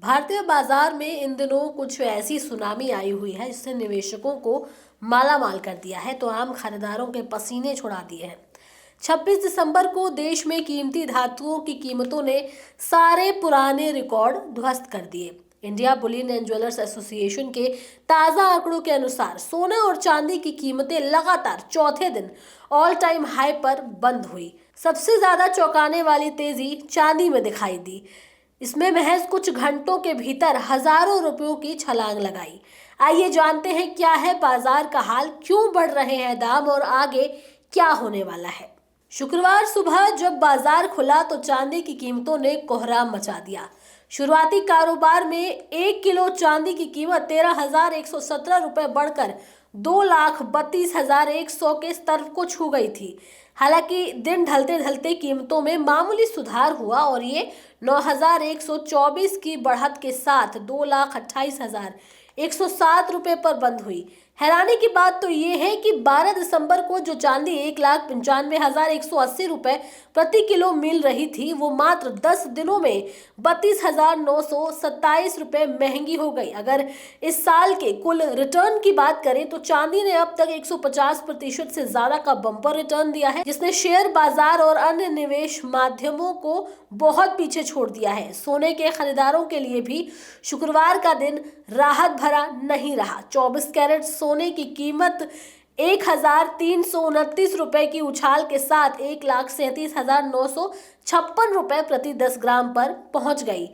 भारतीय बाजार में इन दिनों कुछ ऐसी सुनामी आई हुई है जिसने निवेशकों को मालामाल कर दिया है तो आम खरीदारों के पसीने छुड़ा दिए हैं। 26 दिसंबर को देश में कीमती धातुओं की कीमतों ने सारे पुराने रिकॉर्ड ध्वस्त कर दिए। India Boolean and jewellers association के ताज़ा आंकड़ों के अनुसार सोने और चांदी की कीमतें लगातार चौथे दिन ऑल टाइम हाई पर बंद हुई। सबसे ज्यादा चौंकाने वाली तेजी चांदी में दिखाई दी। इसमें महज कुछ घंटों के भीतर हजारों रुपयों की छलांग लगाई। आइए जानते हैं क्या है बाजार का हाल, क्यों बढ़ रहे हैं दाम और आगे क्या होने वाला है। शुक्रवार सुबह जब बाजार खुला तो चांदी की कीमतों ने कोहराम मचा दिया। शुरुआती कारोबार में 1 किलो चांदी की कीमत 13,117 रुपए बढ़कर 2,32,100 के स्तर को छू गई थी। हालांकि दिन ढलते ढलते कीमतों में मामूली सुधार हुआ और ये 9,124 की बढ़त के साथ 2,28,107 रुपए पर बंद हुई। हैरानी की बात तो ये है कि 12 दिसंबर को जो चांदी 1,95,180 रुपए प्रति किलो मिल रही थी वो मात्र 10 दिनों में 32,927 रुपए महंगी हो गई। अगर इस साल के कुल रिटर्न की बात करें तो चांदी ने अब तक 150% से ज्यादा का बम्पर रिटर्न दिया है, जिसने शेयर बाजार और अन्य निवेश माध्यमों को बहुत पीछे छोड़ दिया है। सोने के खरीदारों के लिए भी शुक्रवार का दिन राहत भरा नहीं रहा। 24 कैरेट सोने की कीमत 1,329 रुपए की उछाल के साथ 1,37,956 रुपए प्रति 10 ग्राम पर पहुंच गई।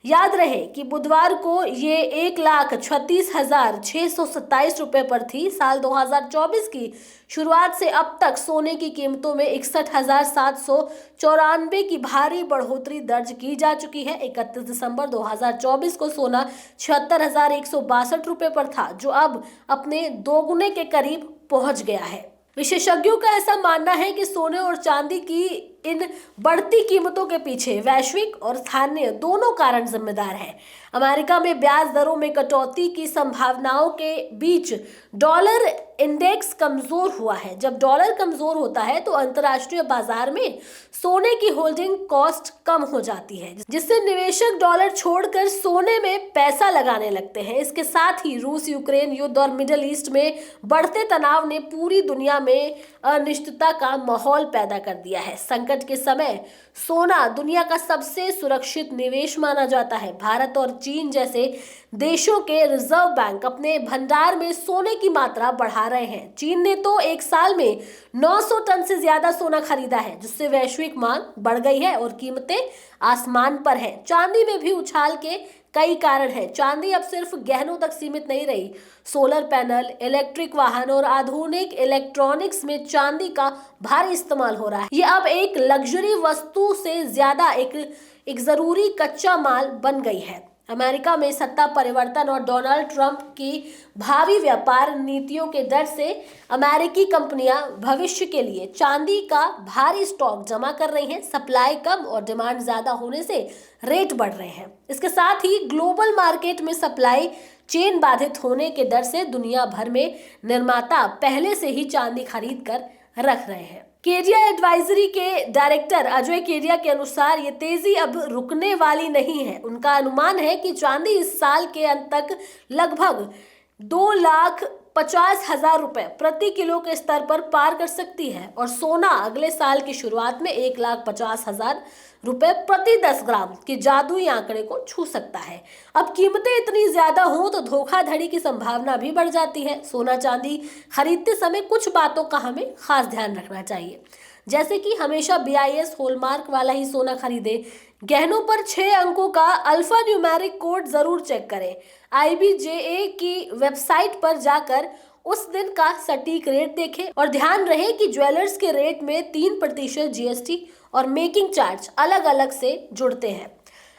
याद रहे कि बुधवार को ये 1,36,627 रुपए पर थी। साल 2024 की शुरुआत से अब तक सोने की कीमतों में 61,794 की भारी बढ़ोतरी दर्ज की जा चुकी है। 31 दिसंबर 2024 को सोना 76,162 रुपए पर था, जो अब अपने दोगुने के करीब पहुंच गया है। विशेषज्ञों का ऐसा मानना है कि सोने और चांदी की इन बढ़ती कीमतों के पीछे वैश्विक और स्थानीय दोनों कारण जिम्मेदार हैं। अमेरिका में ब्याज दरों में कटौती की संभावनाओं के बीच डॉलर इंडेक्स कमजोर हुआ है। जब डॉलर कमजोर होता है तो अंतर्राष्ट्रीय बाजार में सोने की होल्डिंग कॉस्ट कम हो जाती है, जिससे निवेशक डॉलर छोड़कर सोने में पैसा लगाने लगते हैं। इसके साथ ही रूस यूक्रेन युद्ध और मिडिल ईस्ट में बढ़ते तनाव ने पूरी दुनिया में अनिश्चितता का माहौल पैदा कर दिया है। संकट के समय सोना दुनिया का सबसे सुरक्षित निवेश माना जाता है। भारत और चीन जैसे देशों के रिजर्व बैंक अपने भंडार में सोने की मात्रा बढ़ा रहे हैं। चीन ने तो एक साल में 900 टन से ज्यादा सोना खरीदा है, जिससे वैश्विक मांग बढ़ गई है और कीमतें आसमान पर हैं। चांदी में भी उछाल के कई कारण हैं। चांदी अब सिर्फ गहनों तक सीमित नहीं रही। सोलर पैनल, इलेक्ट्रिक वाहन और आधुनिक इलेक्ट्रॉनिक्स में चांदी का भारी इस्तेमाल हो रहा है। ये अब एक लग्जरी वस्तु से ज्यादा एक जरूरी कच्चा माल बन गई है। अमेरिका में सत्ता परिवर्तन और डोनाल्ड ट्रंप की भावी व्यापार नीतियों के डर से अमेरिकी कंपनियां भविष्य के लिए चांदी का भारी स्टॉक जमा कर रही हैं। सप्लाई कम और डिमांड ज्यादा होने से रेट बढ़ रहे हैं। इसके साथ ही ग्लोबल मार्केट में सप्लाई चेन बाधित होने के डर से दुनिया भर में निर्माता पहले से ही चांदी खरीद कर रख रहे हैं। केडिया एडवाइजरी के डायरेक्टर अजय केडिया के अनुसार ये तेजी अब रुकने वाली नहीं है। उनका अनुमान है कि चांदी इस साल के अंत तक लगभग 2,50,000 रुपए प्रति किलो के स्तर पर पार कर सकती है और सोना अगले साल की शुरुआत में 1,50,000 रुपए प्रति 10 ग्राम के जादुई आंकड़े को छू सकता है। अब कीमतें इतनी ज्यादा हो तो धोखाधड़ी की संभावना भी बढ़ जाती है। सोना चांदी खरीदते समय कुछ बातों का हमें खास ध्यान रखना चाहिए, जैसे कि हमेशा BIS हॉलमार्क वाला ही सोना खरीदे। गहनों पर 6 अंकों का अल्फा न्यूमेरिक कोड जरूर चेक करें। IBJA की वेबसाइट पर जाकर उस दिन का सटीक रेट देखें और ध्यान रहे कि ज्वेलर्स के रेट में 3% GST और मेकिंग चार्ज अलग अलग से जुड़ते हैं।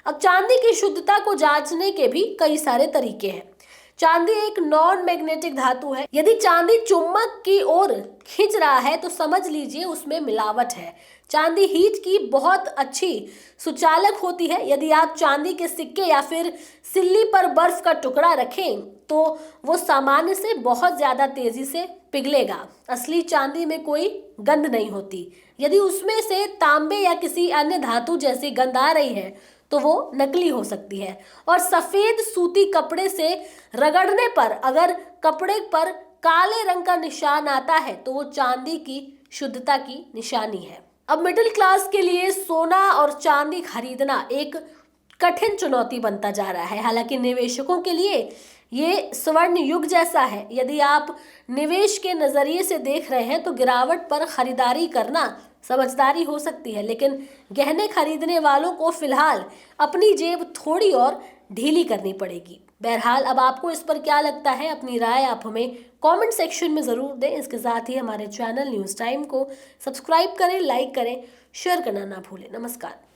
अब चांदी की शुद्धता को जांचने के भी कई सारे तरीके हैं। चांदी एक नॉन मैग्नेटिक धातु है। यदि चांदी चुंबक की ओर खींच रहा है तो समझ लीजिए उसमें मिलावट है। चांदी हीट की बहुत अच्छी सुचालक होती है। यदि आप चांदी के सिक्के या फिर सिल्ली पर बर्फ का टुकड़ा रखें तो वो सामान्य से बहुत ज्यादा तेजी से पिघलेगा। असली चांदी में कोई गंध नहीं होती। यदि उसमें से तांबे या किसी अन्य धातु जैसी गंध आ रही है तो वो नकली हो सकती है। और सफेद सूती कपड़े से रगड़ने पर अगर कपड़े पर काले रंग का निशान आता है तो वो चांदी की शुद्धता की निशानी है। अब मिडिल क्लास के लिए सोना और चांदी खरीदना एक कठिन चुनौती बनता जा रहा है। हालांकि निवेशकों के लिए ये स्वर्ण युग जैसा है। यदि आप निवेश के नजरिए से देख रहे हैं तो गिरावट पर खरीदारी करना समझदारी हो सकती है, लेकिन गहने खरीदने वालों को फिलहाल अपनी जेब थोड़ी और ढीली करनी पड़ेगी। बहरहाल अब आपको इस पर क्या लगता है, अपनी राय आप हमें कमेंट सेक्शन में ज़रूर दें। इसके साथ ही हमारे चैनल न्यूज़ टाइम को सब्सक्राइब करें, लाइक करें, शेयर करना ना भूलें। नमस्कार।